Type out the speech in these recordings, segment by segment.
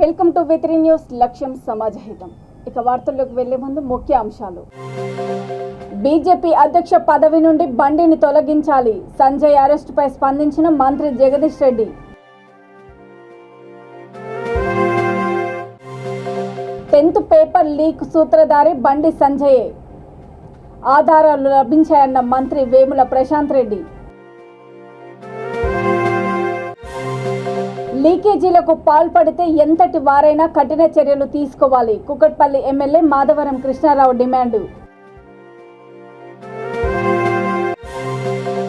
Welcome to V3 news లక్ష్యం సమాజహితం. ఇక వార్తల్లోకి వెళ్లే ముందు ముఖ్య అంశాలు. బీజేపీ అధ్యక్ష పదవి నుండి బండిని తొలగించాలి. సంజయ్ అరెస్టుపై స్పందించిన మంత్రి Jagadish Reddy. Tenth paper leak సూత్రధారి బండి సంజయ్. ఆధారాలు లభించాయన్న మంత్రి వేముల ప్రశాంత్ రెడ్డి. లీకేజీలకు పాల్పడితే ఎంతటి వారైనా కఠిన చర్యలు తీసుకోవాలి. Kukatpally MLA Madhavaram Krishna Rao demand.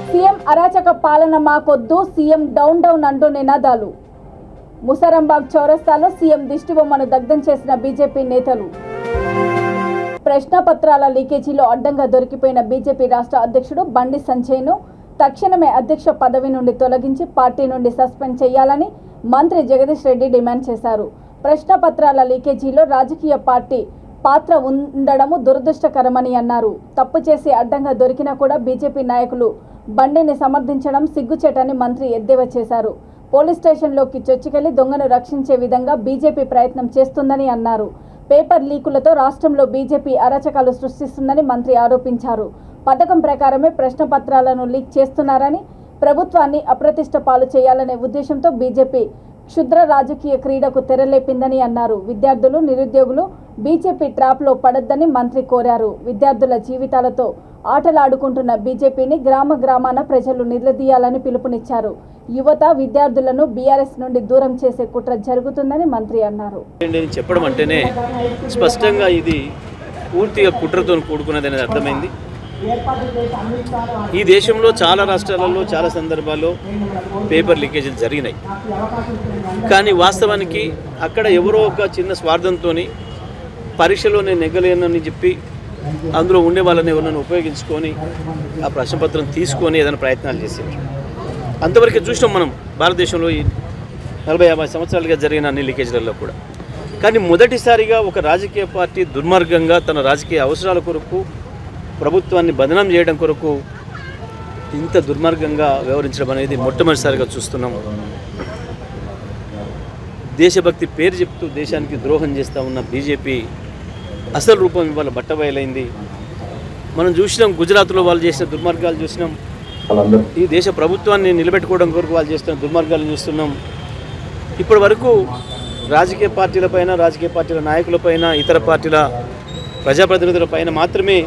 CM అరాచక పాలన మాకొద్దు, సీఎం డౌన్ డౌన్ అంటూ నినాదాలు. ముసరంబాగ్ చౌరస్తాలో సీఎం దిష్టిబొమ్మను దగ్ధం చేసిన బీజేపీ నేతలు. ప్రశ్నపత్రాల లీకేజీలో అడ్డంగా దొరికిపోయిన బీజేపీ రాష్ట్ర అధ్యక్షుడు బండి సంజయ్ను తక్షణమే అధ్యక్ష పదవి నుండి తొలగించి పార్టీ నుండి సస్పెండ్ చేయాలని మంత్రి జగదీష్ రెడ్డి డిమాండ్ చేశారు. ప్రశ్నపత్రాల లీకేజీలో రాజకీయ పార్టీ పాత్ర ఉండడము దురదృష్టకరమని అన్నారు. తప్పు చేసి అడ్డంగా దొరికినా కూడా బీజేపీ నాయకులు బండిని సమర్థించడం సిగ్గుచేటని మంత్రి ఎద్దేవా చేశారు. పోలీస్ స్టేషన్లోకి చొచ్చుకెళ్లి దొంగను రక్షించే విధంగా బీజేపీ ప్రయత్నం చేస్తుందని అన్నారు. పేపర్ లీకులతో రాష్ట్రంలో బీజేపీ అరాచకాలు సృష్టిస్తుందని మంత్రి ఆరోపించారు. పథకం ప్రకారమే ప్రశ్నపత్రాలను లీక్ చేస్తున్నారని, ప్రభుత్వాన్ని అప్రతిష్ట పాలు చేయాలనే ఉద్దేశంతో బీజేపీ క్షుద్ర రాజకీయ క్రీడకు తెరలేపిందని అన్నారు. విద్యార్థులు, నిరుద్యోగులు బీజేపీ ట్రాప్లో పడొద్దని మంత్రి కోరారు. విద్యార్థుల జీవితాలతో ఆటలాడుకుంటున్న బీజేపీని గ్రామ గ్రామాన ప్రజలు నిలదీయాలని పిలుపునిచ్చారు. యువత, విద్యార్థులను బీఆర్ఎస్ నుండి దూరం చేసే కుట్ర జరుగుతుందని మంత్రి అన్నారు. చెప్పడం అంటేనే స్పష్టంగా ఇది పూర్తిగా కుట్రతో కూడుకున్నదని అర్థమైంది. ఈ దేశంలో చాలా రాష్ట్రాలలో చాలా సందర్భాల్లో పేపర్ లీకేజీలు జరిగినాయి. కానీ వాస్తవానికి అక్కడ ఎవరో ఒక చిన్న స్వార్థంతో పరీక్షలో నేను నెగ్గలేనని చెప్పి అందులో ఉండే వాళ్ళని ఎవరినైనా ఉపయోగించుకొని ఆ ప్రశ్నపత్రం తీసుకొని ఏదైనా ప్రయత్నాలు చేసేది. అంతవరకు చూసినాం మనం భారతదేశంలో ఈ 40-50 సంవత్సరాలుగా జరిగిన అన్ని లీకేజీలలో కూడా. కానీ మొదటిసారిగా ఒక రాజకీయ పార్టీ దుర్మార్గంగా తన రాజకీయ అవసరాల కొరకు ప్రభుత్వాన్ని బదనాం చేయడం కొరకు ఇంత దుర్మార్గంగా వ్యవహరించడం అనేది మొట్టమొదటిసారిగా చూస్తున్నాం. దేశభక్తి పేరు చెప్తూ దేశానికి ద్రోహం చేస్తూ ఉన్న బీజేపీ అసలు రూపం ఇవాళ బట్టబయలైంది. మనం చూసినాం, గుజరాత్లో వాళ్ళు చేసిన దుర్మార్గాలు చూసినాం. ఈ దేశ ప్రభుత్వాన్ని నిలబెట్టుకోవడం కొరకు వాళ్ళు చేస్తున్న దుర్మార్గాలు చూస్తున్నాం. ఇప్పటి వరకు రాజకీయ పార్టీలపైన, రాజకీయ పార్టీల నాయకులపైన, ఇతర పార్టీల ప్రజాప్రతినిధులపైన మాత్రమే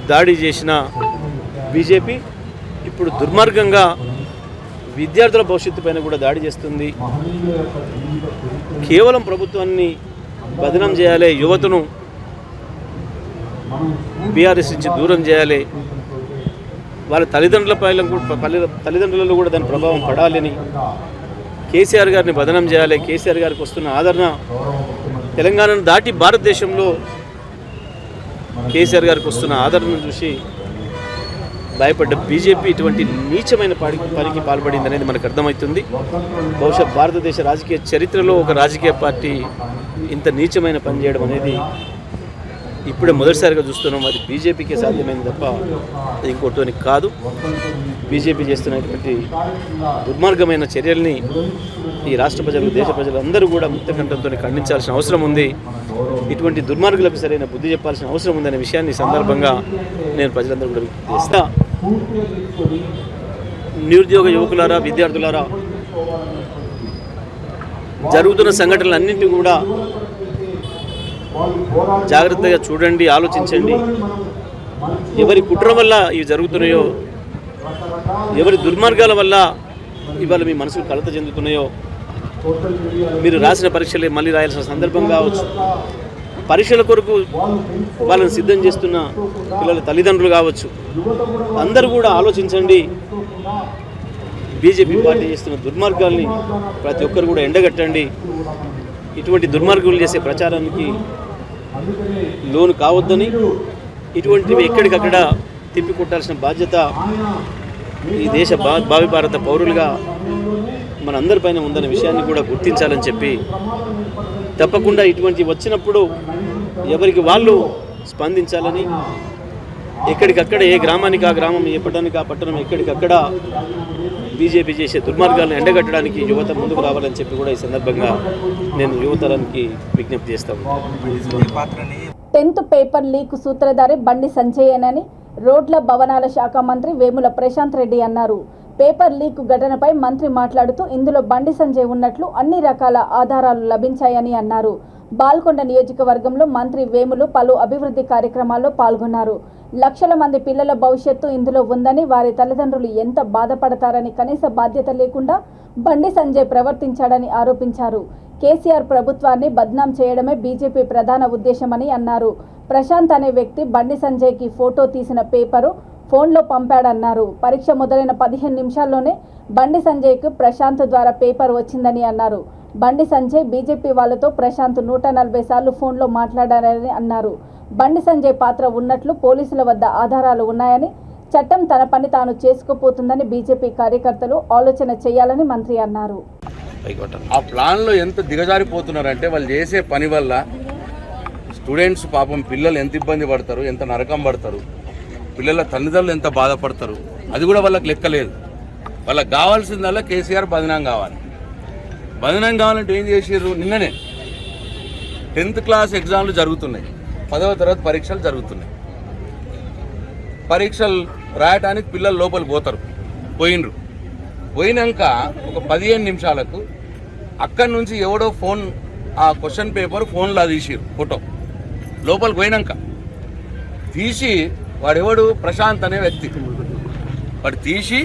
దాడి చేసిన బీజేపీ ఇప్పుడు దుర్మార్గంగా విద్యార్థుల భవిష్యత్తు పైన కూడా దాడి చేస్తుంది. కేవలం ప్రభుత్వాన్ని బదనాం చేయాలి, యువతను బీఆర్ఎస్ నుంచి దూరం చేయాలి, వాళ్ళ తల్లిదండ్రులలో కూడా దాని ప్రభావం పడాలని, కేసీఆర్ గారిని బదనాం చేయాలి. కేసీఆర్ గారికి వస్తున్న ఆదరణ తెలంగాణను దాటి భారతదేశంలో కేసీఆర్ గారికి వస్తున్న ఆదరణను చూసి భయపడ్డ బీజేపీ ఇటువంటి నీచమైన పనికి పాల్పడింది అనేది మనకు అర్థమవుతుంది. బహుశా భారతదేశ రాజకీయ చరిత్రలో ఒక రాజకీయ పార్టీ ఇంత నీచమైన పని చేయడం అనేది ఇప్పుడే మొదటిసారిగా చూస్తున్నాం. అది బీజేపీకే సాధ్యమైంది తప్ప ఇంకోటిని కాదు. బీజేపీ చేస్తున్నటువంటి దుర్మార్గమైన చర్యల్ని ఈ రాష్ట్ర ప్రజలు, దేశ ప్రజలు అందరూ కూడా ముక్తకంఠంతో ఖండించాల్సిన అవసరం ఉంది. ఇటువంటి దుర్మార్గులకు సరైన బుద్ధి చెప్పాల్సిన అవసరం ఉందనే విషయాన్ని ఈ సందర్భంగా నేను ప్రజలందరూ కూడా చేస్తా. నిరుద్యోగ యువకులారా, విద్యార్థులారా, జరుగుతున్న సంఘటనలన్నింటినీ కూడా జాగ్రత్తగా చూడండి, ఆలోచించండి. ఎవరి కుట్ర వల్ల ఇవి జరుగుతున్నాయో, ఎవరి దుర్మార్గాల వల్ల ఇవాళ మీ మనసులు కలత చెందుతున్నాయో, మీరు రాసిన పరీక్షలే మళ్ళీ రాయాల్సిన సందర్భం కావచ్చు, పరీక్షల కొరకు వాళ్ళని సిద్ధం చేస్తున్న పిల్లల తల్లిదండ్రులు కావచ్చు, అందరూ కూడా ఆలోచించండి. బీజేపీ పార్టీ చేస్తున్న దుర్మార్గాల్ని ప్రతి ఒక్కరు కూడా ఎండగట్టండి. ఇటువంటి దుర్మార్గులు చేసే ప్రచారానికి లోను కావద్దని, ఇటువంటివి ఎక్కడికక్కడ తిప్పికొట్టాల్సిన బాధ్యత ఈ దేశ భావి భారత పౌరులుగా మనందరిపైన ఉందనే విషయాన్ని కూడా గుర్తించాలని చెప్పి, తప్పకుండా ఇటువంటి వచ్చినప్పుడు ఎవరికి వాళ్ళు స్పందించాలని, ఎక్కడికక్కడ ఏ గ్రామానికి ఆ గ్రామం, ఏ పట్టణానికి ఆ పట్టణం ఎక్కడికక్కడ బీజేపీ చేసే దుర్మార్గాలను ఎండగట్టడానికి యువత ముందుకు రావాలని చెప్పి కూడా ఈ సందర్భంగా నేను యువతరానికి విజ్ఞప్తి చేస్తాను. 10th పేపర్ లీక్ సూత్రధారి బండి సంజయేనని రోడ్ల భవనాల శాఖ మంత్రి వేముల ప్రశాంత్ రెడ్డి అన్నారు. పేపర్ లీక్ ఘటనపై మంత్రి మాట్లాడుతూ ఇందులో బండి సంజయ్ ఉన్నట్లు అన్ని రకాల ఆధారాలు లభించాయని అన్నారు. బాల్కొండ నియోజకవర్గంలో మంత్రి వేములు పలు అభివృద్ధి కార్యక్రమాల్లో పాల్గొన్నారు. లక్షల మంది పిల్లల భవిష్యత్తు ఇందులో ఉందని, వారి తల్లిదండ్రులు ఎంత బాధపడతారని కనీస బాధ్యత లేకుండా బండి సంజయ్ ప్రవర్తించాడని ఆరోపించారు. కేసీఆర్ ప్రభుత్వాన్ని బద్నాం చేయడమే బీజేపీ ప్రధాన ఉద్దేశమని అన్నారు. ప్రశాంత్ అనే వ్యక్తి బండి సంజయ్కి ఫోటో తీసిన పేపరు ఫోన్లో పంపాడన్నారు. పరీక్ష మొదలైన 15 నిమిషాల్లోనే బండి సంజయ్కు ప్రశాంత్ ద్వారా పేపర్ వచ్చిందని అన్నారు. బండి సంజయ్ బీజేపీ వాళ్ళతో ప్రశాంత్ 140 సార్లు ఫోన్లో మాట్లాడారని అన్నారు. బండి సంజయ్ పాత్ర ఉన్నట్లు పోలీసుల వద్ద ఆధారాలు ఉన్నాయని, చట్టం తన పని తాను చేసుకోపోతుందని బీజేపీ కార్యకర్తలు ఆలోచన చేయాలని మంత్రి అన్నారు. ఆ ప్లాన్లో ఎంత దిగజారిపోతున్నారంటే వాళ్ళు చేసే పని వల్ల స్టూడెంట్స్ పాపం పిల్లలు ఎంత ఇబ్బంది పడతారు, ఎంత నరకం పడతారు, పిల్లల తల్లిదండ్రులు ఎంత బాధపడతారు, అది కూడా వాళ్ళకి లెక్కలేదు. వాళ్ళకి కావాల్సిందల్లా కేసీఆర్ బదనాం కావాలి. బదనాం కావాలంటే ఏం చేసారు? నిన్ననే 10th క్లాస్ ఎగ్జామ్లు జరుగుతున్నాయి, 10వ తరగతి పరీక్షలు జరుగుతున్నాయి. పరీక్షలు రాయటానికి పిల్లలు లోపలికి పోయినరు. పోయినాక ఒక 15 నిమిషాలకు అక్కడి నుంచి ఎవడో ఫోన్, ఆ క్వశ్చన్ పేపర్ ఫోన్లో తీసిరు ఫోటో. లోపలికి పోయినాక తీసి వాడెవడు ప్రశాంత్ అనే వ్యక్తి వాడు తీసి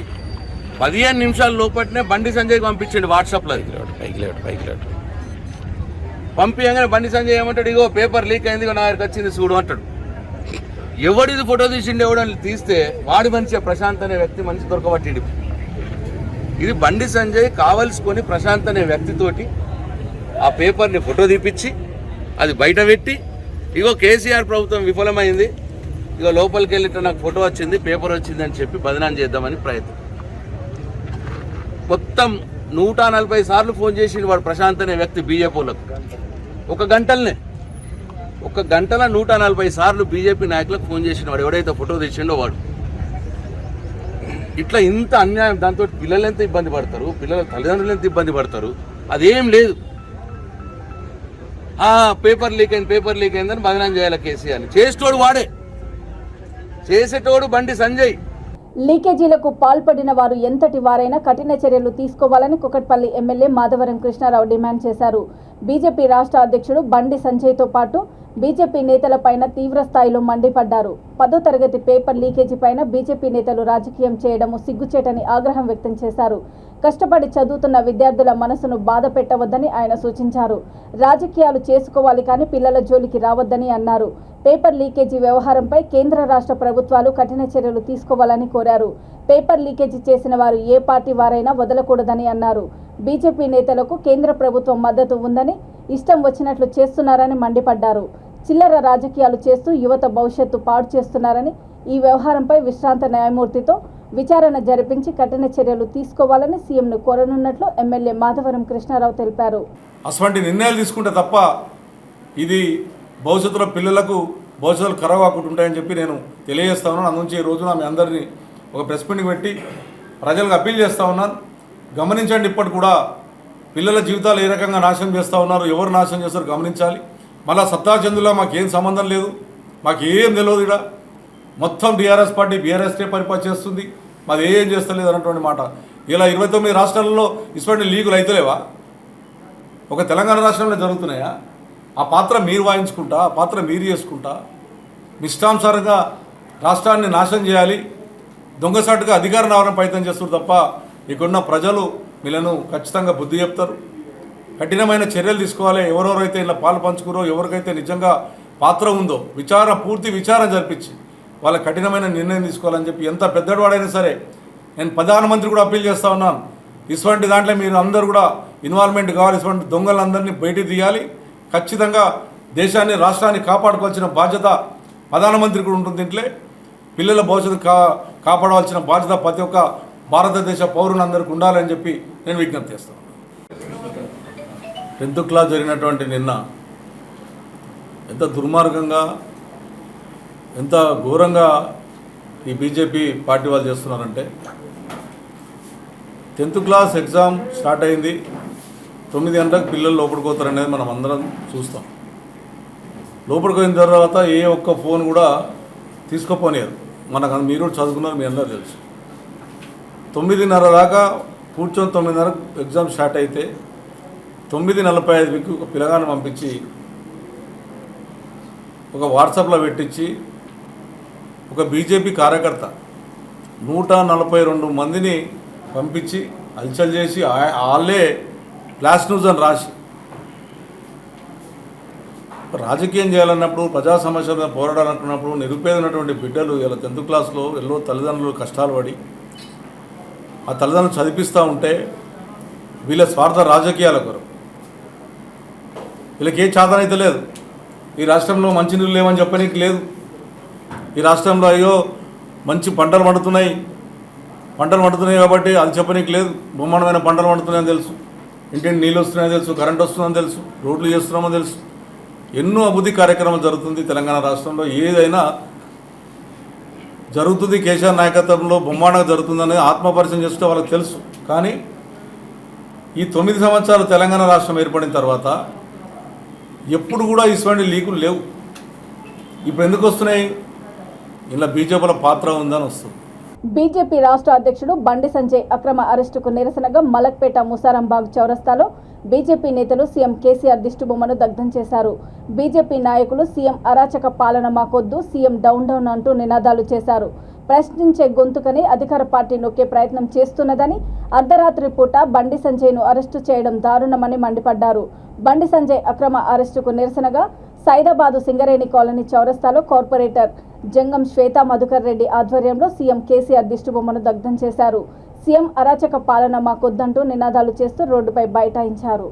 15 నిమిషాల లోపలనే బండి సంజయ్కి పంపించండి వాట్సాప్లో. పైకి పంపించగానే బండి సంజయ్ ఏమంటాడు, ఇగో పేపర్ లీక్ అయింది, నా దగ్గరికి వచ్చింది చూడు అంటాడు. ఎవడిది ఫోటో తీసిండు ఎవడని తీస్తే వాడి మనిషి ప్రశాంత్ అనే వ్యక్తి మనిషి దొరకబట్టిండు. ఇది బండి సంజయ్ కావలసుకొని ప్రశాంత్ అనే వ్యక్తితోటి ఆ పేపర్ని ఫోటో తీపిచ్చి అది బయట పెట్టి, ఇగో కేసీఆర్ ప్రభుత్వం విఫలమైంది, ఇగో లోపలికి వెళ్ళితే నాకు ఫోటో వచ్చింది, పేపర్ వచ్చింది అని చెప్పి బదనాం చేద్దామని ప్రయత్నం. మొత్తం 140 సార్లు ఫోన్ చేసిండు వాడు ప్రశాంత్ అనే వ్యక్తి బీజేపీలకు. ఒక గంటలో 140 సార్లు బీజేపీ నాయకులకు ఫోన్ చేసిన వాడు ఎవడైతే ఫోటో తెచ్చిండో వాడు. ఇట్లా ఇంత అన్యాయం, దాంతో పిల్లలు ఎంత ఇబ్బంది పడతారు, పిల్లల తల్లిదండ్రులు ఎంత ఇబ్బంది పడతారు, అదేం లేదు. పేపర్ లీక్ అయిందని బదనాం చేయాలి కేసీఆర్. చేసేటోడు వాడే, చేసేటోడు బండి సంజయ్. లీకేజీలకు పాల్పడిన వారు ఎంతటి వారైనా కఠిన చర్యలు తీసుకోవాలని కుకట్పల్లి ఎమ్మెల్యే మాధవరం కృష్ణారావు డిమాండ్ చేశారు. బీజేపీ రాష్ట్ర అధ్యక్షుడు బండి సంజయ్తో పాటు బీజేపీ నేతలపైన తీవ్ర స్థాయిలో మండిపడ్డారు. 10వ తరగతి పేపర్ లీకేజీ పైన బీజేపీ నేతలు రాజకీయం చేయడము సిగ్గుచేటని ఆగ్రహం వ్యక్తం చేశారు. కష్టపడి చదువుతున్న విద్యార్థుల మనసును బాధ పెట్టవద్దని ఆయన సూచించారు. రాజకీయాలు చేసుకోవాలి కానీ పిల్లల జోలికి రావద్దని అన్నారు. పేపర్ లీకేజీ వ్యవహారంపై కేంద్ర రాష్ట్ర ప్రభుత్వాలు కఠిన చర్యలు తీసుకోవాలని కోరారు. పేపర్ లీకేజీ చేసిన వారు ఏ పార్టీ వారైనా వదలకూడదని అన్నారు. బీజేపీ నేతలకు కేంద్ర ప్రభుత్వం మద్దతు ఉందని, ఇష్టం వచ్చినట్లు చేస్తున్నారని మండిపడ్డారు. చిల్లర రాజకీయాలు చేస్తూ యువత భవిష్యత్తు పాడు చేస్తున్నారని, ఈ వ్యవహారంపై విశ్రాంత న్యాయమూర్తితో విచారణ జరిపించి కఠిన చర్యలు తీసుకోవాలని సీఎంను కోరనున్నట్లు ఎమ్మెల్యే మాధవరం కృష్ణారావు తెలిపారు. అటువంటి నిర్ణయాలు తీసుకుంటే తప్ప ఇది భవిష్యత్తులో పిల్లలకు భవిష్యత్తులో ఖరాబ్ కాకుండా ఉంటాయని చెప్పి నేను తెలియజేస్తా ఉన్నాను. అందునుంచి ఈ రోజున మీ అందరినీ ఒక ప్రెస్ మీటింగ్ పెట్టి ప్రజలకు అప్పీల్ చేస్తూ ఉన్నాను. గమనించండి, ఇప్పటి కూడా పిల్లల జీవితాలు ఏ రకంగా నాశనం చేస్తూ ఉన్నారు, ఎవరు నాశనం చేస్తారో గమనించాలి. మళ్ళీ సత్తాచందులో మాకేం సంబంధం లేదు, మాకు ఏం తెలియదు. ఇక్కడ మొత్తం టీఆర్ఎస్ పార్టీ బీఆర్ఎస్టే పరిపాలన చేస్తుంది, మాది ఏం చేస్తలేదు అన్నటువంటి మాట. ఇలా 29 రాష్ట్రాలలో ఇటువంటి లీగులు అయితలేవా? ఒక తెలంగాణ రాష్ట్రంలో జరుగుతున్నాయా? ఆ పాత్ర మీరు వాయించుకుంటా, ఆ పాత్ర మీరు చేసుకుంటా ఇష్టానుసారంగా రాష్ట్రాన్ని నాశనం చేయాలి, దొంగసాటుగా అధికారం రావడం ప్రయత్నం చేస్తారు తప్ప ఇక్కడున్న ప్రజలు వీళ్ళను ఖచ్చితంగా బుద్ధి చెప్తారు. కఠినమైన చర్యలు తీసుకోవాలి. ఎవరెవరైతే ఇలా పాలు పంచుకురో, ఎవరికైతే నిజంగా పాత్ర ఉందో పూర్తి విచారణ జరిపించి వాళ్ళ కఠినమైన నిర్ణయం తీసుకోవాలని చెప్పి ఎంత పెద్దవాడైనా సరే నేను ప్రధానమంత్రి కూడా అప్పీల్ చేస్తూ ఉన్నాను. ఇటువంటి దాంట్లో మీరు అందరూ కూడా ఇన్వాల్వ్మెంట్ కావాలి. ఇటువంటి దొంగలందరినీ బయటికి తీయాలి. ఖచ్చితంగా దేశాన్ని, రాష్ట్రాన్ని కాపాడుకోవాల్సిన బాధ్యత ప్రధానమంత్రి కూడా ఉంటుంది. దీంట్లో పిల్లల భవిష్యత్తు కాపాడవలసిన బాధ్యత ప్రతి ఒక్క భారతదేశ పౌరులందరికీ ఉండాలని చెప్పి నేను విజ్ఞప్తి చేస్తాను. 10th క్లాస్ జరిగినటువంటి నిన్న ఎంత దుర్మార్గంగా, ఎంత ఘోరంగా ఈ బీజేపీ పార్టీ వాళ్ళు చేస్తున్నారంటే, 10th క్లాస్ ఎగ్జామ్ స్టార్ట్ అయింది, 9 గంటలకు పిల్లలు లోపలికి పోతారనేది మనం అందరం చూస్తాం. లోపలికి పోయిన తర్వాత ఏ ఒక్క ఫోన్ కూడా తీసుకోపోనియదు. మనకు మీరు చదువుకున్నారు, మీ అందరూ తెలుసు. 9:30 దాకా కూర్చొని 9:30 ఎగ్జామ్ స్టార్ట్ అయితే 9:45కి ఒక పిల్లగాన్ని పంపించి ఒక వాట్సాప్లో పెట్టించి ఒక బీజేపీ కార్యకర్త 142 మందిని పంపించి హల్చల్ చేసి వాళ్ళే ఫ్లాష్ న్యూస్ అని రాసి రాజకీయం చేయాలన్నప్పుడు, ప్రజా సమస్యల మీద పోరాడాలనుకున్నప్పుడు నిరుపేదైనటువంటి బిడ్డలు ఇలా 10th క్లాస్లో ఎల్లో తల్లిదండ్రులు కష్టాలు పడి ఆ తల్లిదండ్రులు చదివిస్తూ ఉంటే వీళ్ళ స్వార్థ రాజకీయాల కొరకు వీళ్ళకి ఏ చాదన అయితే లేదు. ఈ రాష్ట్రంలో మంచినీళ్ళు లేవని చెప్పనీకి లేదు. ఈ రాష్ట్రంలో అయ్యో మంచి పంటలు పండుతున్నాయి కాబట్టి అది చెప్పనీకి లేదు. బ్రహ్మాండమైన పంటలు పండుతున్నాయని తెలుసు, ఇంటింటి నీళ్ళు వస్తున్నాయని తెలుసు, కరెంట్ వస్తుందని తెలుసు, రోడ్లు చేస్తున్నామని తెలుసు. ఎన్నో అభివృద్ధి కార్యక్రమాలు జరుగుతుంది తెలంగాణ రాష్ట్రంలో. ఏదైనా జరుగుతుంది కేసీఆర్ నాయకత్వంలో బ్రహ్మాండంగా జరుగుతుందని ఆత్మపరిచయం చేస్తే వాళ్ళకి తెలుసు. కానీ ఈ 9 సంవత్సరాలు తెలంగాణ రాష్ట్రం ఏర్పడిన తర్వాత ఎప్పుడు కూడా ఇటువంటి లీకులు లేవు. ఇప్పుడు ఎందుకు వస్తున్నాయి? ఇలా బీజేపీల పాత్ర ఉందని వస్తుంది. బీజేపీ రాష్ట్ర అధ్యక్షుడు బండి సంజయ్ అక్రమ అరెస్టుకు నిరసనగా మలక్పేట ముసారంబాగ్ చౌరస్తాలో బీజేపీ నేతలు సీఎం కేసీఆర్ దిష్టిబొమ్మను దగ్ధం చేశారు. బీజేపీ నాయకులు సీఎం అరాచక పాలన మాకొద్దు, సీఎం డౌన్ డౌన్ అంటూ నినాదాలు చేశారు. ప్రశ్నించే గొంతుకని అధికార పార్టీ నొక్కే ప్రయత్నం చేస్తున్నదని, అర్ధరాత్రి పూట బండి సంజయ్ను అరెస్టు చేయడం దారుణమని మండిపడ్డారు. బండి సంజయ్ అక్రమ అరెస్టుకు నిరసనగా సైదాబాదు సింగరేణి కాలనీ చౌరస్తాలో కార్పొరేటర్ జంగం శ్వేతా మధుకర్ రెడ్డి ఆధ్వర్యంలో సీఎం కేసీఆర్ దిష్టిబొమ్మను దగ్ధం చేశారు. సీఎం అరాచక పాలన మాకొద్దంటూ నినాదాలు చేస్తూ రోడ్డుపై బైఠాయించారు.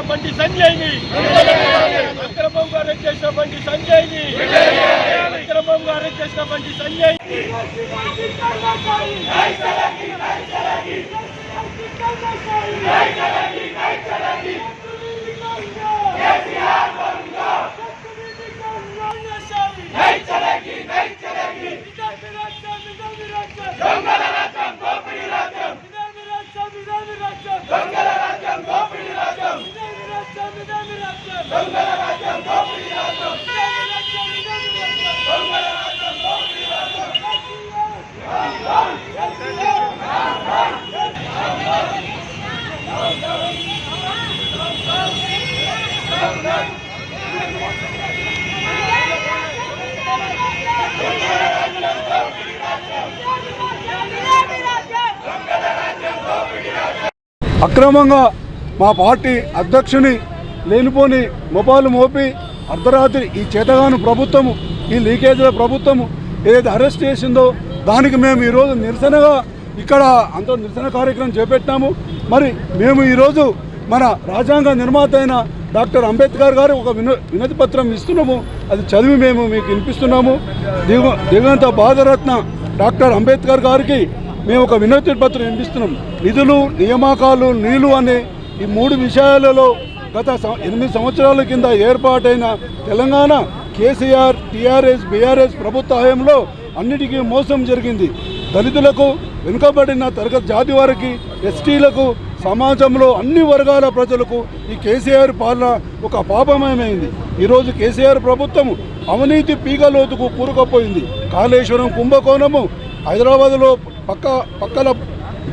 బండి సంజయ్ని అక్రమంగా అరెస్ట్ చేసిన బండి సంజయ్ని అక్రమంగా అరెస్ట్ చేసిన బండి సంజయ్ అక్రమంగా మా పార్టీ అధ్యక్షుని లేనిపోని మొపాలు మోపి అర్ధరాత్రి ఈ చేతగాను ప్రభుత్వము, ఈ లీకేజీల ప్రభుత్వము ఏదైతే అరెస్ట్ చేసిందో దానికి మేము ఈరోజు నిరసనగా ఇక్కడ అంత నిరసన కార్యక్రమం చేపట్టాము. మరి మేము ఈరోజు మన రాజ్యాంగ నిర్మాత అయిన డాక్టర్ అంబేద్కర్ గారు ఒక వినతి పత్రం ఇస్తున్నాము. అది చదివి మేము మీకు వినిపిస్తున్నాము. దివంగత భారతరత్న డాక్టర్ అంబేద్కర్ గారికి మేము ఒక వినతి పత్రం వినిపిస్తున్నాం. నిధులు, నియామకాలు, నీళ్లు అనే ఈ 3 విషయాలలో గత 8 సంవత్సరాల కింద ఏర్పాటైన తెలంగాణ కేసీఆర్, టీఆర్ఎస్, బీఆర్ఎస్ ప్రభుత్వ హయాంలో అన్నిటికీ మోసం జరిగింది. దళితులకు, వెనుకబడిన తరగతి జాతి వారికి, ఎస్టీలకు, సమాజంలో అన్ని వర్గాల ప్రజలకు ఈ కేసీఆర్ పాలన ఒక పాపమయమైంది. ఈరోజు కేసీఆర్ ప్రభుత్వం అవినీతి పీగలోతుకు కూరుకుపోయింది. కాళేశ్వరం కుంభకోణము, హైదరాబాద్లో పక్కల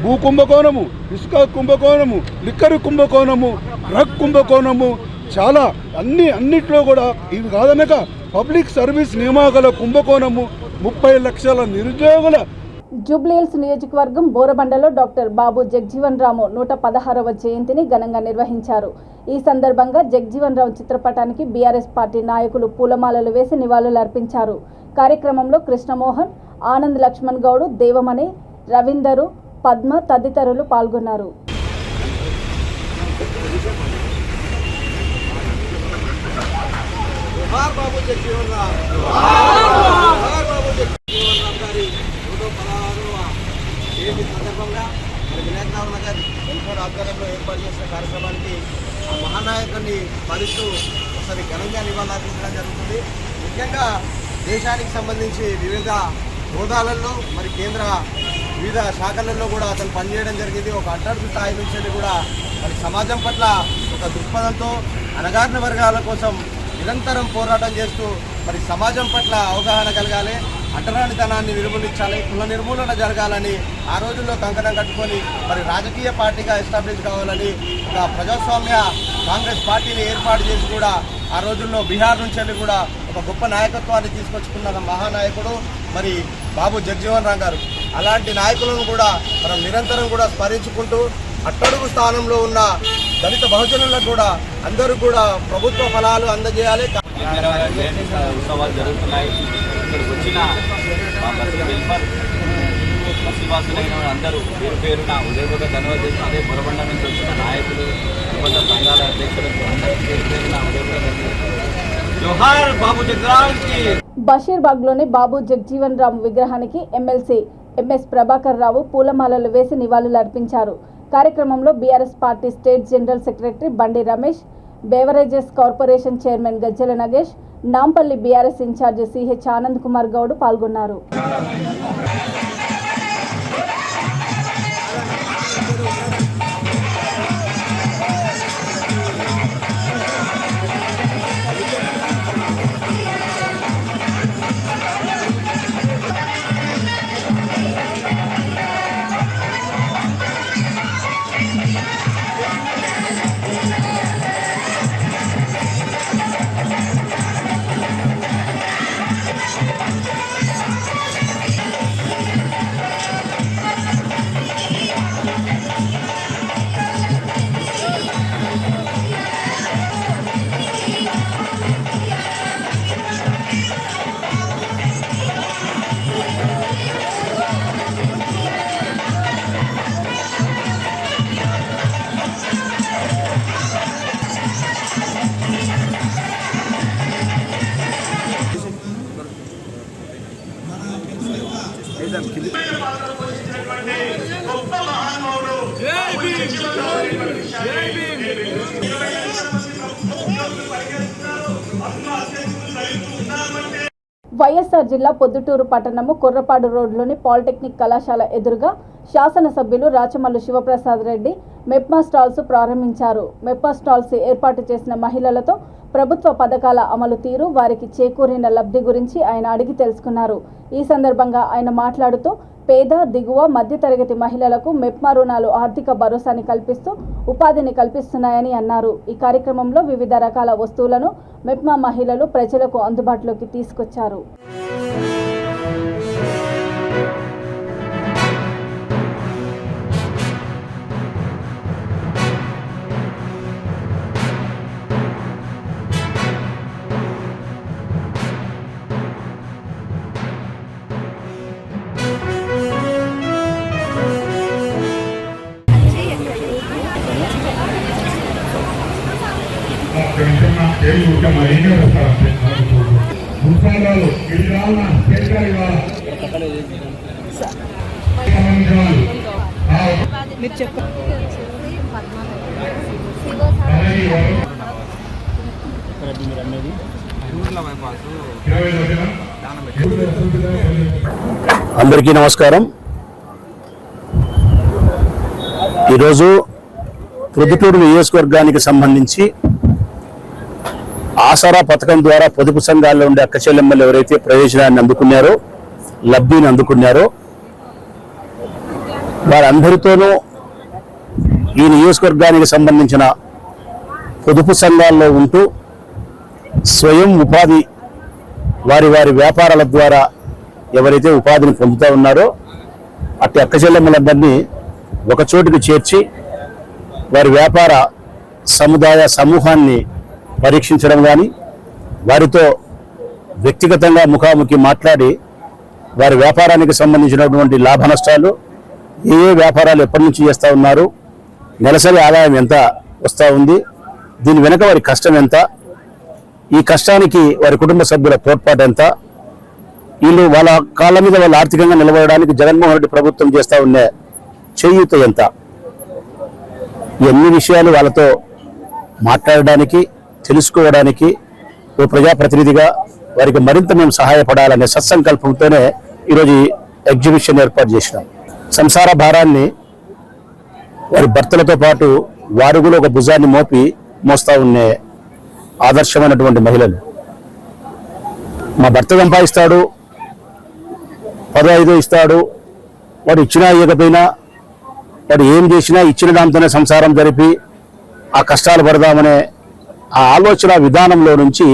భూ కుంభకోణము, ఇసుక కుంభకోణము, లిక్కర్ కుంభకోణము, డ్రగ్ కుంభకోణము, చాలా అన్నిట్లో కూడా ఇవి కాదనక పబ్లిక్ సర్వీస్ నియామకాల కుంభకోణము 30 లక్షల నిరుద్యోగుల. జూబ్లీహిల్స్ నియోజకవర్గం బోరబండలో డాక్టర్ బాబు జగ్జీవన్ రాము 116వ జయంతిని ఘనంగా నిర్వహించారు. ఈ సందర్భంగా జగ్జీవన్ రావు చిత్రపటానికి బీఆర్ఎస్ పార్టీ నాయకులు పూలమాలలు వేసి నివాళులర్పించారు. కార్యక్రమంలో కృష్ణమోహన్, ఆనంద్ లక్ష్మణ్ గౌడ్, దేవమణి, రవీందరు, పద్మ తదితరులు పాల్గొన్నారు. బాబు జగ్జీవన్ రామ్ గారి 116వ జయంతి సందర్భంగా వినాయక్ నగర్ వెల్ఫేర్ ఆధ్వర్యంలో ఏర్పాటు చేసిన కార్యక్రమానికి ఆ మహానాయకుడిని స్మరిస్తూ ఒకసారి ఘనంగా నివాళులర్పించడం జరుగుతుంది. ముఖ్యంగా దేశానికి సంబంధించి వివిధ హోదాలలో మరి కేంద్ర వివిధ శాఖలలో కూడా అతను పనిచేయడం జరిగింది. ఒక అట్టడుగు స్థాయి నుంచి కూడా మరి సమాజం పట్ల ఒక దృక్పథంతో అణగారిన వర్గాల కోసం నిరంతరం పోరాటం చేస్తూ మరి సమాజం పట్ల అవగాహన కలగాలి, అంటరానితనాన్ని నిర్మూలించాలి, కుల నిర్మూలన జరగాలని ఆ రోజుల్లో కంకణం కట్టుకొని మరి రాజకీయ పార్టీగా ఎస్టాబ్లిష్ కావాలని ఒక ప్రజాస్వామ్య కాంగ్రెస్ పార్టీని ఏర్పాటు చేసి కూడా ఆ రోజుల్లో బీహార్ నుంచి వెళ్ళి కూడా ఒక గొప్ప నాయకత్వాన్ని తీసుకొచ్చుకున్న మహానాయకుడు మరి బాబు జగ్జీవన్ రామ్ గారు. అలాంటి నాయకులను కూడా మనం నిరంతరం కూడా స్మరించుకుంటూ అట్టడుగు స్థానంలో ఉన్న దళిత బహుజనులకు కూడా అందరూ కూడా ప్రభుత్వ ఫలాలు అందజేయాలి. ఉత్సవాలు జరుగుతున్నాయి. ఇక్కడికి వచ్చిన మా బస్సువాసులైన అందరూ పేరు పేరున ఉదయపూర్వక ధన్యవాదాలు చేసిన అదే బొరబండ నుంచి వచ్చిన నాయకులు, వివిధ సంఘాల అధ్యక్షులకు అందరికీ పేరు పేరున జోహార్ బాబు జగ్జీవన్కి. బషీర్బాగ్లోని బాబు జగ్జీవన్ రామ్ విగ్రహానికి ఎమ్మెల్సీ ఎంఎస్ ప్రభాకర్ రావు పూలమాలలు వేసి నివాళులర్పించారు. కార్యక్రమంలో BRS party state general secretary Bandi Ramesh, beverages corporation chairman Gajjala Nagesh, Nampally BRS in charge CH Anand Kumar Goud పాల్గొన్నారు. వైఎస్ఆర్ జిల్లా పొద్దుటూరు పట్టణము కొర్రపాడు రోడ్లోని పాలిటెక్నిక్ కళాశాల ఎదురుగా శాసనసభ్యులు రాచమల్లు శివప్రసాద్ రెడ్డి మెప్మా స్టాల్స్ ప్రారంభించారు. మెప్మా స్టాల్స్ ఏర్పాటు చేసిన మహిళలతో ప్రభుత్వ పథకాల అమలు తీరు, వారికి చేకూరిన లబ్ధి గురించి ఆయన అడిగి తెలుసుకున్నారు. ఈ సందర్భంగా ఆయన మాట్లాడుతూ పేద, దిగువ, మధ్యతరగతి మహిళలకు మెప్మా రుణాలు ఆర్థిక భరోసాని కల్పిస్తూ ఉపాధిని కల్పిస్తున్నాయని అన్నారు. ఈ కార్యక్రమంలో వివిధ రకాల వస్తువులను మెప్మా మహిళలు ప్రజలకు అందుబాటులోకి తీసుకొచ్చారు. అందరికీ నమస్కారం. ఈరోజు ప్రొద్దుటూరు నియోజకవర్గానికి సంబంధించి ఆసరా పథకం ద్వారా పొదుపు సంఘాల్లో ఉండే అక్క చెల్లెమ్మలు ఎవరైతే ప్రయోజనాన్ని అందుకున్నారో, లబ్ధిని అందుకున్నారో, వారందరితోనూ ఈ నియోజకవర్గానికి సంబంధించిన పొదుపు సంఘాల్లో ఉంటూ స్వయం ఉపాధి వారి వారి వ్యాపారాల ద్వారా ఎవరైతే ఉపాధిని పొందుతూ ఉన్నారో అట్టి అక్క చెల్లెమ్మలందరినీ ఒక చోటుకు చేర్చి వారి వ్యాపార సముదాయ సమూహాన్ని పరీక్షించడం కానీ వారితో వ్యక్తిగతంగా ముఖాముఖి మాట్లాడి వారి వ్యాపారానికి సంబంధించినటువంటి లాభ నష్టాలు ఏ వ్యాపారాలు ఎప్పటి నుంచి చేస్తూ ఉన్నారు, నెలసరి ఆదాయం ఎంత వస్తూ ఉంది, దీని వెనుక వారి కష్టం ఎంత, ఈ కష్టానికి వారి కుటుంబ సభ్యుల తోడ్పాటు ఎంత, వీళ్ళు వాళ్ళ కాళ్ళ మీద వాళ్ళు ఆర్థికంగా నిలబడడానికి జగన్మోహన్ రెడ్డి ప్రభుత్వం చేస్తూ ఉండే చేయూత ఎంత, ఎన్ని విషయాలు వాళ్ళతో మాట్లాడడానికి తెలుసుకోవడానికి ఓ ప్రజాప్రతినిధిగా వారికి మరింత మేము సహాయపడాలనే సత్సంకల్పంతోనే ఈరోజు ఈ ఎగ్జిబిషన్ ఏర్పాటు చేసినాం. సంసార భారాన్ని వారి భర్తలతో పాటు వారు కూడా ఒక భుజాన్ని మోస్తూ ఉండే ఆదర్శమైనటువంటి మహిళలు. మా భర్త సంపాదిస్తాడు, 15 ఇస్తాడు, వాడు ఇచ్చినా ఇవ్వకపోయినా వాడు ఏం చేసినా ఇచ్చిన దాంతోనే సంసారం జరిపి ఆ కష్టాలు పడదామనే ఆ ఆలోచన విధానంలో నుంచి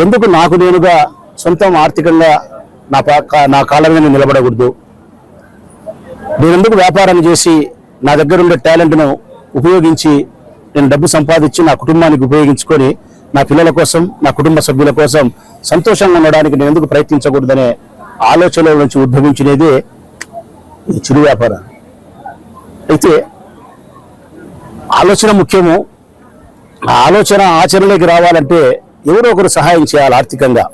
ఎందుకు నాకు నేనుగా సొంతం ఆర్థికంగా నా కాళ్ళ మీద నిలబడకూడదు, నేను ఎందుకు వ్యాపారం చేసి నా దగ్గర ఉండే టాలెంట్ను ఉపయోగించి నేను డబ్బు సంపాదించి నా కుటుంబానికి ఉపయోగించుకొని నా పిల్లల కోసం నా కుటుంబ సభ్యుల కోసం సంతోషంగా ఉండడానికి నేను ఎందుకు ప్రయత్నించకూడదనే ఆలోచనల నుంచి ఉద్భవించినదే ఈ చిరు వ్యాపారం. అయితే ఆలోచన ముఖ్యము. ఆ ఆలోచన ఆచరణలోకి రావాలంటే ఎవరో ఒకరు సహాయం చేయాలి. ఆర్థికంగా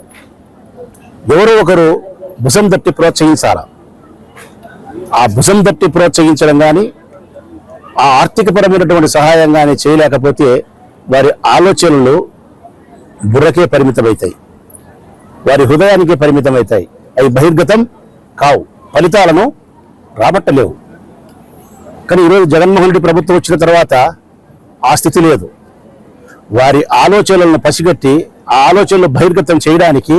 ఎవరో ఒకరు భుజం తట్టి ప్రోత్సహించాలి. ఆ భుజం తట్టి ప్రోత్సహించడం కానీ ఆ ఆర్థికపరమైనటువంటి సహాయం కానీ చేయలేకపోతే వారి ఆలోచనలు బుర్రకే పరిమితమవుతాయి, వారి హృదయానికే పరిమితమవుతాయి. అవి బహిర్గతం కావు, ఫలితాలను రాబట్టలేవు. కానీ ఈరోజు జగన్మోహన్ రెడ్డి ప్రభుత్వం వచ్చిన తర్వాత ఆ స్థితి లేదు. వారి ఆలోచనలను పసిగట్టి ఆ ఆలోచనలు బహిర్గతం చేయడానికి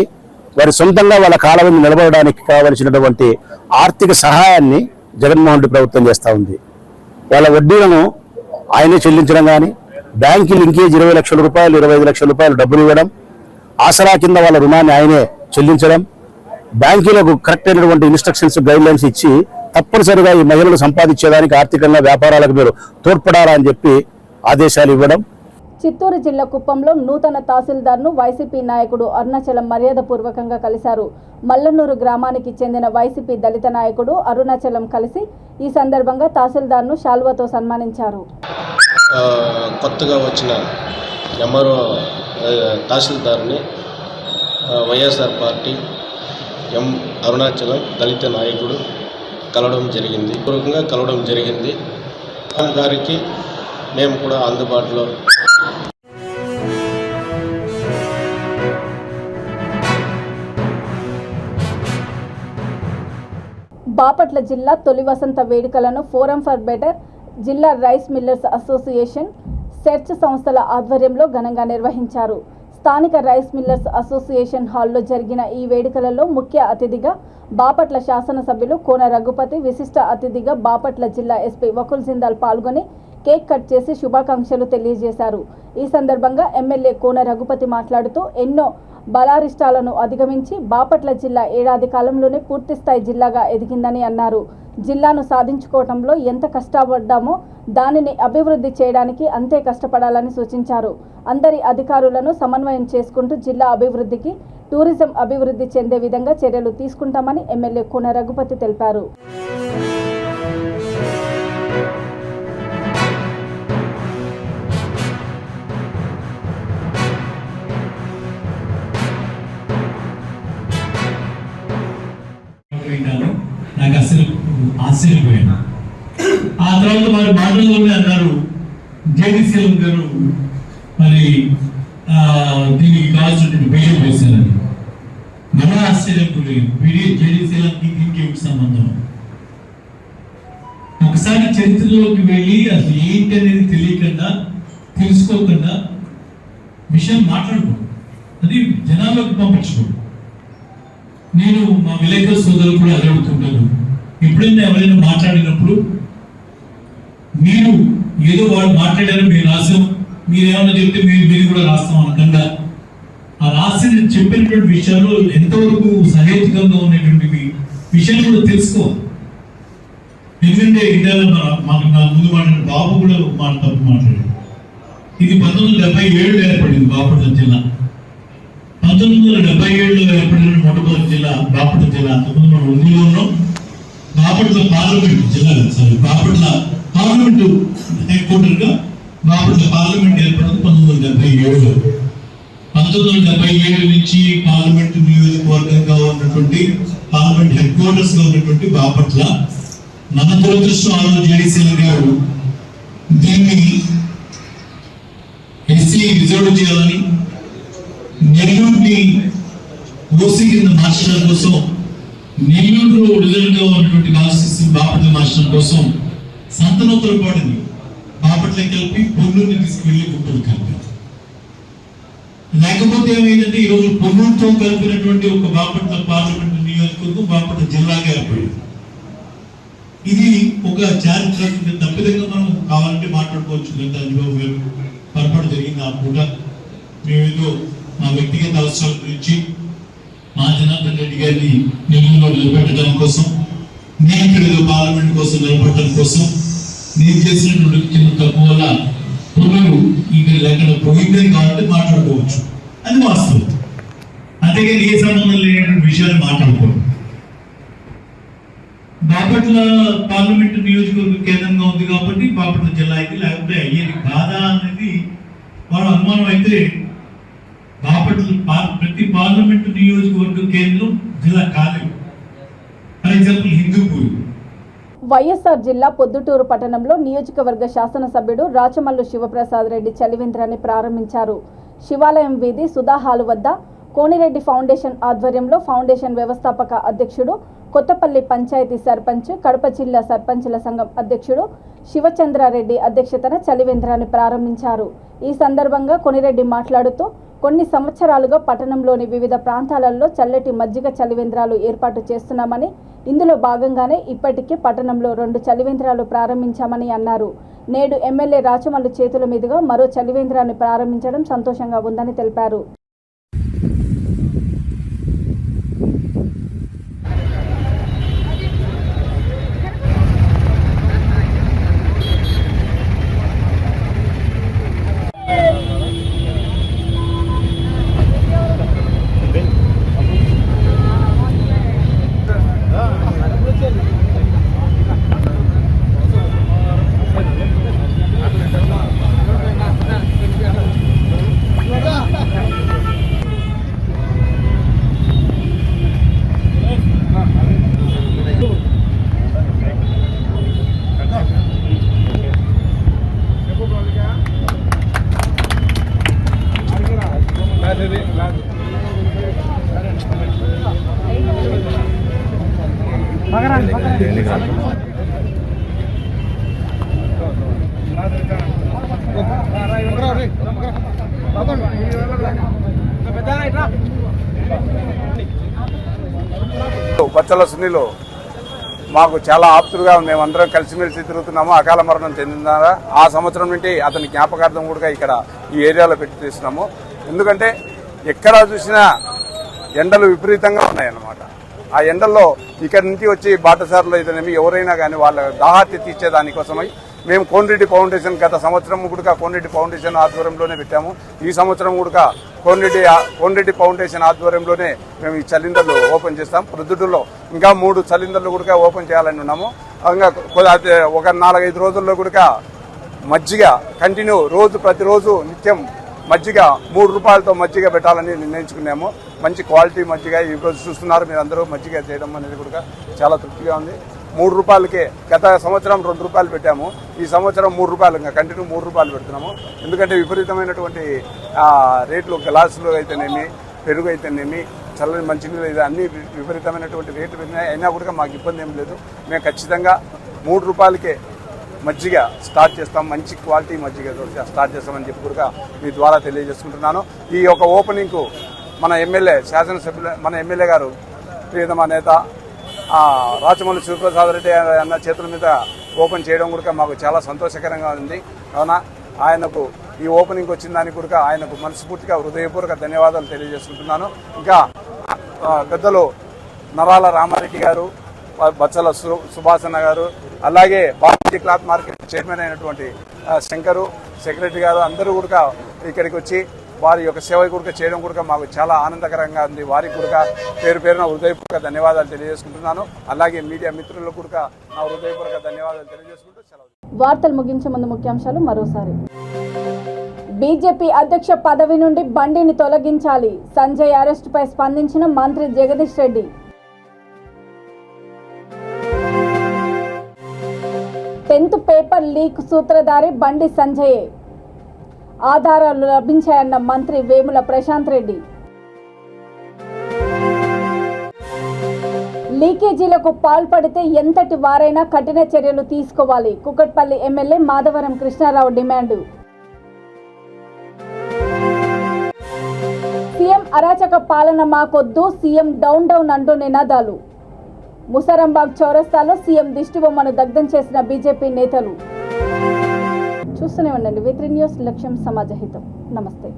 వారి సొంతంగా వాళ్ళ కాళ్ళ మీద నిలబడడానికి కావలసినటువంటి ఆర్థిక సహాయాన్ని జగన్మోహన్ రెడ్డి ప్రభుత్వం చేస్తూ ఉంది. వాళ్ళ వడ్డీలను ఆయనే చెల్లించడం కానీ, బ్యాంకు లింకేజ్ 20 లక్షల రూపాయలు 25 లక్షల రూపాయలు డబ్బులు ఇవ్వడం, ఆసరా కింద వాళ్ళ రుణాన్ని ఆయనే చెల్లించడం, బ్యాంకులకు కరెక్ట్ అయినటువంటి ఇన్స్ట్రక్షన్స్ గైడ్లైన్స్ ఇచ్చి తప్పనిసరిగా ఈ మహిళలు సంపాదించేదానికి ఆర్థికంగా వ్యాపారాలకు మీరు తోడ్పడాలని చెప్పి ఆదేశాలు ఇవ్వడం. చిత్తూరు జిల్లా కుప్పంలో నూతన తహసీల్దార్ను వైసీపీ నాయకుడు అరుణాచలం మర్యాదపూర్వకంగా కలిశారు. మల్లన్నూరు గ్రామానికి చెందిన వైసీపీ దళిత నాయకుడు అరుణాచలం కలిసి ఈ సందర్భంగా తహసీల్దార్ను శాల్వాతో సన్మానించారు. కొత్తగా వచ్చిన ఎంఆర్ఓ తహసీల్దార్ని వైఎస్ఆర్ పార్టీ అరుణాచలం దళిత నాయకుడు కలవడం జరిగింది. గారికి మేము కూడా అందుబాటులో బాపట్ల జిల్లా తొలి వసంత వేడుకలను ఫోరం ఫర్ బెటర్, జిల్లా రైస్ మిల్లర్స్ అసోసియేషన్, సెర్చ్ సంస్థల ఆధ్వర్యంలో ఘనంగా నిర్వహించారు. స్థానిక రైస్ మిల్లర్స్ అసోసియేషన్ హాల్లో జరిగిన ఈ వేడుకలలో ముఖ్య అతిథిగా బాపట్ల శాసనసభ్యులు కోన రఘుపతి, విశిష్ట అతిథిగా బాపట్ల జిల్లా ఎస్పీ వకుల్ జిందాల్ పాల్గొని కేక్ కట్ చేసి శుభాకాంక్షలు తెలియజేశారు. ఈ సందర్భంగా ఎమ్మెల్యే కోన రఘుపతి మాట్లాడుతూ ఎన్నో బలారిష్టాలను అధిగమించి బాపట్ల జిల్లా ఏడాది కాలంలోనే పూర్తిస్థాయి జిల్లాగా ఎదిగిందని అన్నారు. జిల్లాను సాధించుకోవడంలో ఎంత కష్టపడ్డామో దానిని అభివృద్ధి చేయడానికి అంతే కష్టపడాలని సూచించారు. అందరి అధికారులను సమన్వయం చేసుకుంటూ జిల్లా అభివృద్ధికి, టూరిజం అభివృద్ధి చెందే విధంగా చర్యలు తీసుకుంటామని ఎమ్మెల్యే కోన రఘుపతి తెలిపారు. నాకు అసలు ఆశ్చర్యపోయాను. ఆ తర్వాత వారి మాటల్లోనే అన్నారు, జేడీసీఎం గారు మరి దీనికి కావాల్సినటువంటి బియ్యం వేశారని. మన ఆశ్చర్యపోయి జేడీసీఎంకి దీనికి సంబంధం. ఒకసారి చరిత్రలోకి వెళ్ళి అసలు ఏంటి అనేది తెలియకుండా, తెలుసుకోకుండా విషయం మాట్లాడుకో, అది జనాల్లోకి పంపించుకోండి. నేను మా విలేకరు సోదరులు కూడా అడుగుతుంటాను, ఎప్పుడైనా ఎవరైనా మాట్లాడినప్పుడు మీరు ఏదో వాళ్ళు మాట్లాడారని మేము రాసాం, మీరేమన్నా చెప్తే మీరు కూడా రాస్తాం అనకుండా ఆ రాసిన చెప్పినటువంటి విషయాలు ఎంతవరకు సహేతుకంగా ఉన్నటువంటి విషయాలు కూడా తెలుసుకోవాలి. ఎందుకంటే ఇండియాలో మాకు నా ముందు మాట్లాడిన బాబు కూడా మాట తప్పు మాట్లాడాడు. ఇది 1977 ఏర్పడింది బాపట్ల జిల్లా. 1977లో ఏర్పడిన మొట్టమొదటి జిల్లా బాపట్ల జిల్లా. అంతకుముందు మనం ఒంగోలులో ఉన్నాం. బాపట్ల పార్లమెంట్ జిల్లా బాపట్ల పార్లమెంటు హెడ్ క్వార్టర్ గా బాపట్ల పార్లమెంట్ ఏర్పడింది 1977లో. 1977 నుంచి పార్లమెంట్ నియోజకవర్గంగా ఉన్నటువంటి పార్లమెంట్ హెడ్ క్వార్టర్స్ గా ఉన్నటువంటి బాపట్ల మన దురదృష్టం ఆ రోజు జేడీసీఎల్ గారు దీన్ని ఎస్సీ రిజర్వ్ చేయాలని నెల్లూరుని ఓసీ కింద మార్చడం కోసం నెల్లూరు రిజర్వ్ గా ఉన్నటువంటి కాన్స్టిట్యూన్సీ బాపట్ల మార్చడం కోసం సంతనోత్తర పాటిని బాపట్ల కలిపి పొన్నూరుని తీసుకువెళ్లి గుంటూరు కలిపి. లేకపోతే ఏమైందంటే ఈరోజు పొన్నూరుతో కలిపినటువంటి ఒక బాపట్ల పార్లమెంట్ నియోజకవర్గం బాపట్ల జిల్లాగా ఏర్పడింది. ఇది ఒక చారిత్రాత్మక తప్పిదంగా మనం కావాలంటే మాట్లాడుకోవచ్చు. అంజబాబు గారు పొరపాటు జరిగింది ఆ పూట. మేమేదో మా వ్యక్తిగత అవసరాల గురించి మా జనార్దన్ రెడ్డి గారిని నెల్లూరులో నిలబెట్టడం కోసం, నేను ఇక్కడ పార్లమెంట్ కోసం నిలబెట్టడం కోసం నేను చేసినటువంటి చిన్న తప్పు వల్ల పొన్నూరు ఇక్కడ ఎక్కడ పోయిందని కావాలంటే మాట్లాడుకోవచ్చు. అది వాస్తవం. అంతేగాని ఏ సంబంధం లేనటువంటి విషయాలు మాట్లాడుకోవాలి. బాపట్ల పార్లమెంటు నియోజకవర్గ కేంద్రంగా ఉంది కాబట్టి బాపట్ల జిల్లా అయితే, లేకపోతే అయ్యేది కాదా అనేది వాళ్ళ అనుమానం. అయితే బాపట్ల ప్రతి పార్లమెంటు నియోజకవర్గ కేంద్రం జిల్లా కాలేదు. For example Hindupur. వైఎస్ఆర్ జిల్లా పొద్దుటూరు పట్టణంలో నియోజకవర్గ శాసనసభ్యుడు రాచమల్లు శివప్రసాద్ రెడ్డి చలివేంద్రాన్ని ప్రారంభించారు. శివాలయం వీధి సుధాహాలు వద్ద కోనిరెడ్డి ఫౌండేషన్ ఆధ్వర్యంలో ఫౌండేషన్ వ్యవస్థాపక అధ్యక్షుడు, కొత్తపల్లి పంచాయతీ సర్పంచ్, కడప జిల్లా సర్పంచుల సంఘం అధ్యక్షుడు శివచంద్రారెడ్డి అధ్యక్షతన చలివేంద్రాన్ని ప్రారంభించారు. ఈ సందర్భంగా కొనిరెడ్డి మాట్లాడుతూ, కొన్ని సంవత్సరాలుగా పట్టణంలోని వివిధ ప్రాంతాలలో చల్లటి మజ్జిగ చలివేంద్రాలు ఏర్పాటు చేస్తున్నామని, ఇందులో భాగంగానే ఇప్పటికీ పట్టణంలో 2 చలివేంద్రాలు ప్రారంభించామని అన్నారు. నేడు ఎమ్మెల్యే రాచమల్లు చేతుల మీదుగా మరో చలివేంద్రాన్ని ప్రారంభించడం సంతోషంగా ఉందని తెలిపారు. బచ్చల సునీలు మాకు చాలా ఆప్తులుగా మేమందరం కలిసిమెలిసి తిరుగుతున్నాము. అకాల మరణం చెందిందా ఆ సంవత్సరం నుండి అతని జ్ఞాపకార్థం కూడా ఇక్కడ ఈ ఏరియాలో పెట్టి తీస్తున్నాము. ఎందుకంటే ఎక్కడ చూసినా ఎండలు విపరీతంగా ఉన్నాయన్నమాట. ఆ ఎండల్లో ఇక్కడి నుంచి వచ్చి బాటసారులు అయితేనేమి ఎవరైనా కానీ వాళ్ళ దాహార్తి తీర్చేదానికోసమై మేము కోనిరెడ్డి ఫౌండేషన్ గత సంవత్సరం కూడా కోనిరెడ్డి ఫౌండేషన్ ఆధ్వర్యంలోనే పెట్టాము. ఈ సంవత్సరం కూడా కోనిరెడ్డి ఫౌండేషన్ ఆధ్వర్యంలోనే మేము ఈ చలిందర్లు ఓపెన్ చేస్తాం. ప్రొద్దుటూరులో ఇంకా 3 చలిందర్లు కూడా ఓపెన్ చేయాలని ఉన్నాము. ఇంకా ఒక 4-5 రోజుల్లో కూడా మజ్జిగ కంటిన్యూ ప్రతిరోజు నిత్యం మజ్జిగ 3 రూపాయలతో మజ్జిగ పెట్టాలని నిర్ణయించుకున్నాము. మంచి క్వాలిటీ మజ్జిగ ఈరోజు చూస్తున్నారు మీరు అందరూ. మజ్జిగ చేయడం అనేది కూడా చాలా తృప్తిగా ఉంది. 3 రూపాయలకే గత సంవత్సరం 2 రూపాయలు పెట్టాము. ఈ సంవత్సరం 3 రూపాయలు, ఇంకా కంటిన్యూ 3 రూపాయలు పెడుతున్నాము. ఎందుకంటే విపరీతమైనటువంటి రేట్లు, గ్లాసులు అయితేనేమి, పెరుగు అయితేనేమి, చల్లని మంచినీళ్ళు అయితే అన్ని విపరీతమైనటువంటి రేట్లు పెరిగినాయి. అయినా కూడా మాకు ఇబ్బంది ఏం లేదు. మేము ఖచ్చితంగా 3 రూపాయలకే మజ్జిగ స్టార్ట్ చేస్తాం. మంచి క్వాలిటీ మజ్జిగ స్టార్ట్ చేస్తామని చెప్పి కూడా మీ ద్వారా తెలియజేసుకుంటున్నాను. ఈ యొక్క ఓపెనింగ్కు మన ఎమ్మెల్యే గారు ప్రియతమ నేత రాచమల్లు శివప్రసాద్ రెడ్డి అన్న చేతుల మీద ఓపెన్ చేయడం కూడా మాకు చాలా సంతోషకరంగా ఉంది. కావున ఆయనకు ఈ ఓపెనింగ్ వచ్చిన దానికి కూడా ఆయనకు మనస్ఫూర్తిగా హృదయపూర్వక ధన్యవాదాలు తెలియజేసుకుంటున్నాను. ఇంకా పెద్దలు నరాల రామారెడ్డి గారు, బచ్చల సుభాషణ గారు, అలాగే బాపూజీ క్లాత్ మార్కెట్ చైర్మన్ అయినటువంటి శంకరు సెక్రటరీ గారు అందరూ కూడా ఇక్కడికి వచ్చి వారి యొక్క సేవ కూడా చేయడం కూడా మాకు చాలా ఆనందకరంగా ఉంది. వారికి కూడా పేరు పేరున హృదయపూర్వక ధన్యవాదాలు తెలియజేసుకుంటున్నాను. అలాగే మీడియా మిత్రులకు కూడా నా హృదయపూర్వక ధన్యవాదాలు తెలియజేసుకుంటూ సెలవు. వార్తలు ముగించే ముందు ముఖ్యాంశాలు మరోసారి. బీజేపీ అధ్యక్ష పదవి నుండి బండిని తొలగించాలి. సంజయ్ అరెస్టుపై స్పందించిన మంత్రి Jagadish Reddy. 10th paper leak సూత్రధారి బండి సంజయ్. ఆధారాలు లభించాయన్న మంత్రి వేముల ప్రశాంత్ రెడ్డి. లీకేజీలకు పాల్పడితే ఎంతటి వారైనా కఠిన చర్యలు తీసుకోవాలి. Kukatpally MLA Madhavaram Krishna Rao demand. CM అరాచక పాలన మాకొద్దు, సీఎం డౌన్ డౌన్ అంటూ నినాదాలు. ముసరంబాగ్ చౌరస్తాలో సీఎం దిష్టిబొమ్మను దగ్ధం చేసిన బీజేపీ నేతలు. చూస్తూనే ఉండండి V3 న్యూస్, లక్ష్యం సమాజహితం. నమస్తే.